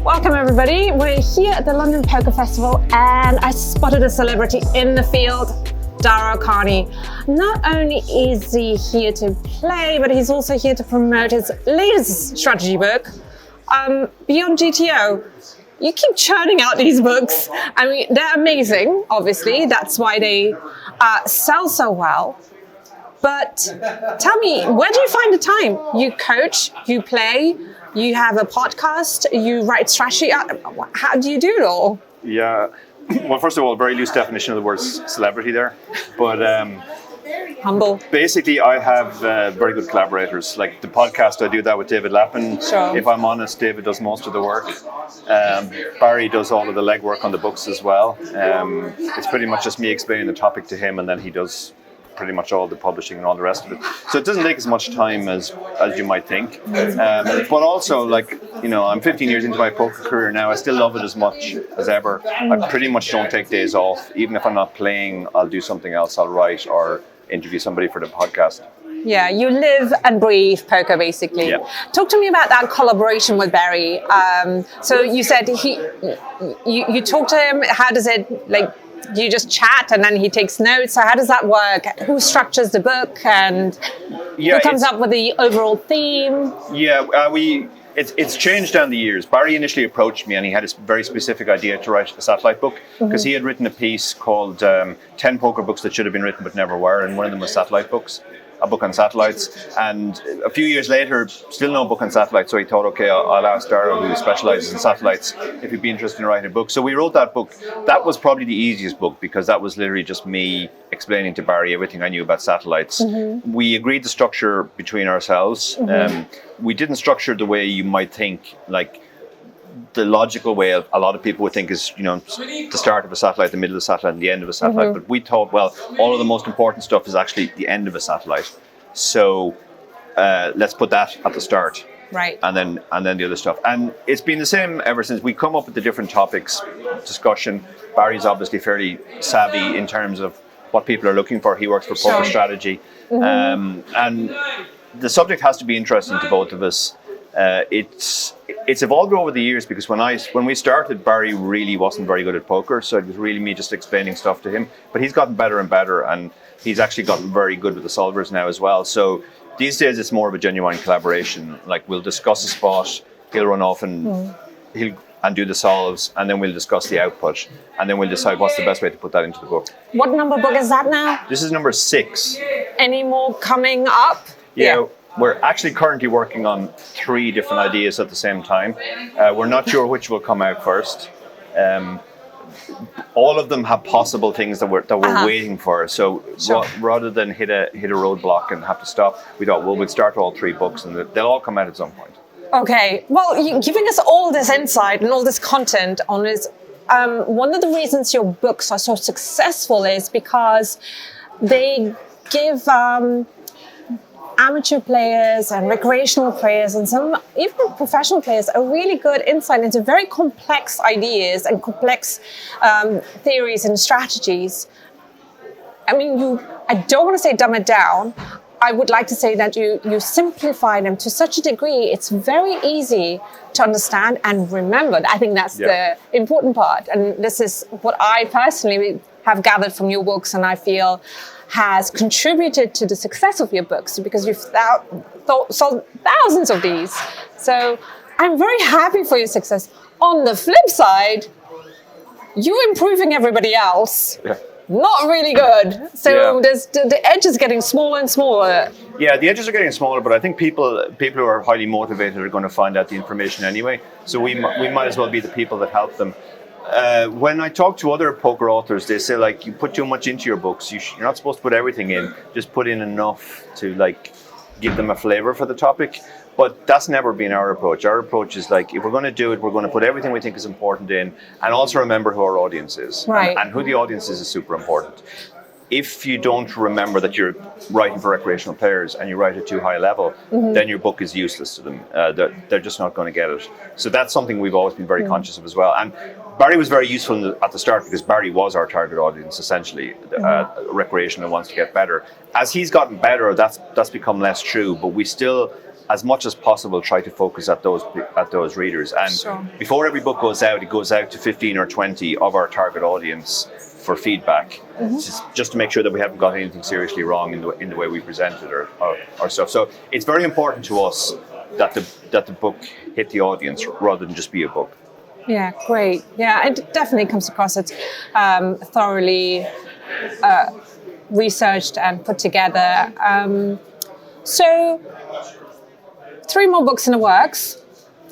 Welcome everybody. We're here at the London Poker Festival and I spotted a celebrity in the field, Dara O'Kearney. Not only is he here to play, but he's also here to promote his latest strategy book, Beyond GTO. You keep churning out these books. I mean, they're amazing, obviously. That's why they sell so well. But tell me, where do you find the time? You coach, you play, you have a podcast, you write strategy. How do you do it all? Yeah, well, first of all, very loose definition of the word celebrity there. But humble. Basically, I have very good collaborators. Like the podcast, I do that with David Lappin. Sure. If I'm honest, David does most of the work. Barry does all of the legwork on the books as well. It's pretty much just me explaining the topic to him, and then he does pretty much all the publishing and all the rest of it. So it doesn't take as much time as you might think. But also, like, you know, I'm 15 years into my poker career now. I still love it as much as ever. I pretty much don't take days off. Even if I'm not playing, I'll do something else. I'll write or interview somebody for the podcast. Yeah, you live and breathe poker, basically. Yeah. Talk to me about that collaboration with Barry. So you said you talk to him. How does it, like, do you just chat and then he takes notes? So how does that work? Who structures the book and who comes up with the overall theme? Yeah, it's changed down the years. Barry initially approached me and he had a very specific idea to write a satellite book because he had written a piece called 10 poker books that should have been written but never were, and one of them was satellite books. A book on satellites, and a few years later, still no book on satellites. So he thought, okay, I'll ask Dara, who specializes in satellites, if he'd be interested in writing a book. So we wrote that book. That was probably the easiest book because that was literally just me explaining to Barry everything I knew about satellites. We agreed the structure between ourselves. We didn't structure the way you might think, like the logical way of a lot of people would think is, you know, the start of a satellite, the middle of a satellite, and the end of a satellite. But we thought, well, all of the most important stuff is actually the end of a satellite. So let's put that at the start. Right. And then the other stuff. And it's been the same ever since. We come up with the different topics, discussion. Barry's obviously fairly savvy in terms of what people are looking for. He works for poker strategy. And the subject has to be interesting to both of us. It's evolved over the years because when we started, Barry really wasn't very good at poker, so it was really me just explaining stuff to him. But he's gotten better and better, and he's actually gotten very good with the solvers now as well. So these days it's more of a genuine collaboration. Like, we'll discuss a spot, he'll run off and he'll do the solves, and then we'll discuss the output, and then we'll decide what's the best way to put that into the book. What number book is that now? This is number 6. Any more coming up? Yeah. We're actually currently working on 3 different ideas at the same time. We're not sure which will come out first. All of them have possible things that we're waiting for. So rather than hit a roadblock and have to stop, we thought, well, we'd start all 3 books and they'll all come out at some point. Okay. Well, you're giving us all this insight and all this content on this. One of the reasons your books are so successful is because they give amateur players and recreational players and some even professional players a really good insight into very complex ideas and complex theories and strategies. I mean, I don't want to say dumb it down. I would like to say that you simplify them to such a degree, it's very easy to understand and remember. I think that's the important part. And this is what I personally have gathered from your books, and I feel has contributed to the success of your books because you've sold thousands of these. So I'm very happy for your success. On the flip side, you're improving everybody else. Yeah. Not really good. So the edge is getting smaller and smaller. Yeah, the edges are getting smaller, but I think people who are highly motivated are going to find out the information anyway. So we might as well be the people that help them. When I talk to other poker authors, they say, like, you put too much into your books. You're not supposed to put everything in. Just put in enough to, like, give them a flavor for the topic. But that's never been our approach. Our approach is, like, if we're going to do it, we're going to put everything we think is important in, and also remember who our audience is. Right. And who the audience is super important. If you don't remember that you're writing for recreational players and you write at too high a level, then your book is useless to them. They're just not going to get it. So that's something we've always been very conscious of as well. And Barry was very useful at the start because Barry was our target audience, essentially, recreational wants to get better. As he's gotten better, that's become less true, but we still as much as possible, try to focus at those readers. And Sure. before every book goes out, it goes out to 15 or 20 of our target audience for feedback, just to make sure that we haven't got anything seriously wrong in the way we present it or stuff. So it's very important to us that the book hit the audience rather than just be a book. Yeah, great. Yeah, it definitely comes across as thoroughly researched and put together. So 3 more books in the works,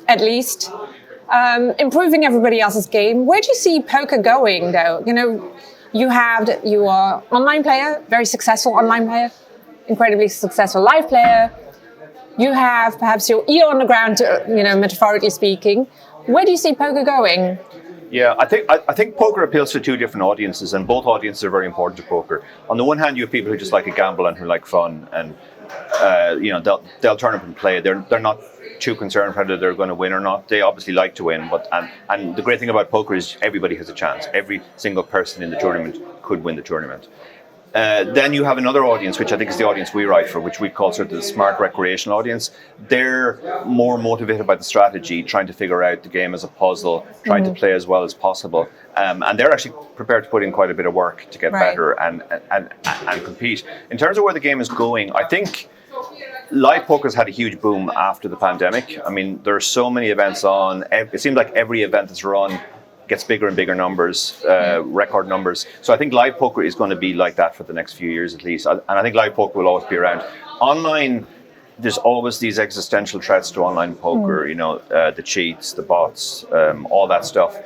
at least. Improving everybody else's game. Where do you see poker going, though? You know, you are online player, very successful online player, incredibly successful live player. You have perhaps your ear on the ground, metaphorically speaking. Where do you see poker going? Yeah, I think poker appeals to 2 different audiences, and both audiences are very important to poker. On the one hand, you have people who just like to gamble and who like fun, and they'll turn up and play. They're not too concerned whether they're going to win or not. They obviously like to win, and the great thing about poker is everybody has a chance. Every single person in the tournament could win the tournament. Then you have another audience, which I think is the audience we write for, which we call sort of the smart recreational audience. They're more motivated by the strategy, trying to figure out the game as a puzzle, trying to play as well as possible. And they're actually prepared to put in quite a bit of work to get better and compete. In terms of where the game is going, I think live poker's had a huge boom after the pandemic. I mean, there are so many events on. It seems like every event that's run gets bigger and bigger numbers, record numbers. So I think live poker is going to be like that for the next few years at least. And I think live poker will always be around. Online, there's always these existential threats to online poker, the cheats, the bots, all that stuff.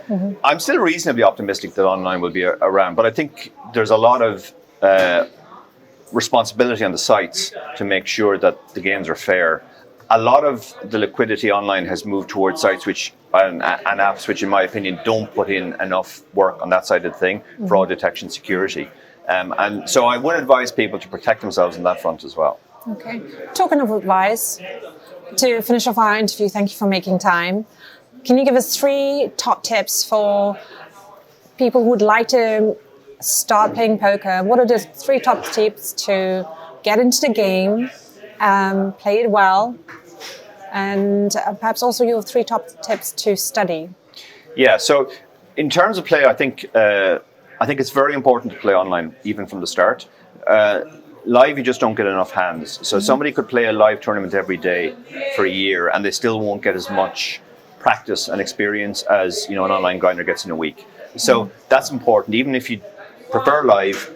I'm still reasonably optimistic that online will be around, but I think there's a lot of responsibility on the sites to make sure that the games are fair. A lot of the liquidity online has moved towards sites and apps which, in my opinion, don't put in enough work on that side of the thing, fraud detection, security. And so I would advise people to protect themselves on that front as well. Okay. Talking of advice, to finish off our interview, thank you for making time. Can you give us 3 top tips for people who would like to start playing poker? What are the 3 top tips to get into the game, play it well, and perhaps also your 3 top tips to study? Yeah, so in terms of play, I think it's very important to play online, even from the start. Live, you just don't get enough hands. So somebody could play a live tournament every day for a year, and they still won't get as much practice and experience as an online grinder gets in a week. So that's important. Even if you prefer live,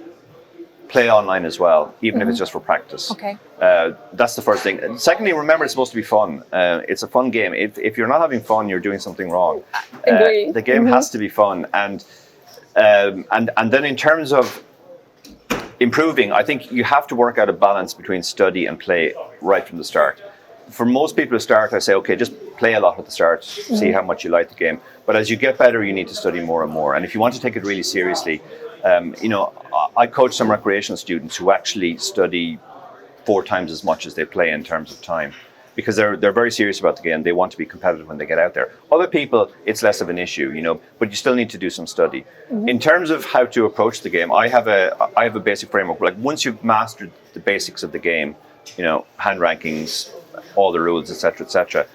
play online as well, even if it's just for practice. Okay. That's the first thing. And secondly, remember it's supposed to be fun. It's a fun game. If you're not having fun, you're doing something wrong. Agree. The game has to be fun. And then in terms of improving, I think you have to work out a balance between study and play right from the start. For most people to start, I say, okay, just play a lot at the start, see how much you like the game. But as you get better, you need to study more and more. And if you want to take it really seriously, I coach some recreational students who actually study 4 times as much as they play in terms of time, because they're very serious about the game. They want to be competitive when they get out there. Other people, it's less of an issue, but you still need to do some study. In terms of how to approach the game, I have a basic framework. Like once you've mastered the basics of the game, hand rankings, all the rules, etc.,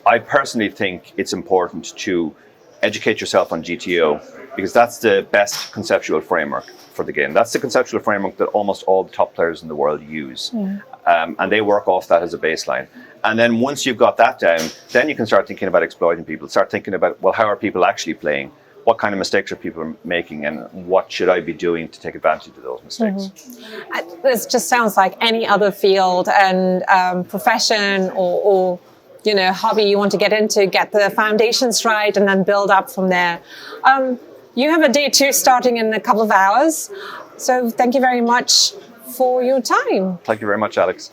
I personally think it's important to educate yourself on GTO, because that's the best conceptual framework for the game. That's the conceptual framework that almost all the top players in the world use. And they work off that as a baseline. And then once you've got that down, then you can start thinking about exploiting people. Start thinking about, well, how are people actually playing? What kind of mistakes are people making? And what should I be doing to take advantage of those mistakes? This just sounds like any other field and profession or hobby you want to get into. Get the foundations right and then build up from there. You have a day 2 starting in a couple of hours. So thank you very much for your time. Thank you very much, Alex.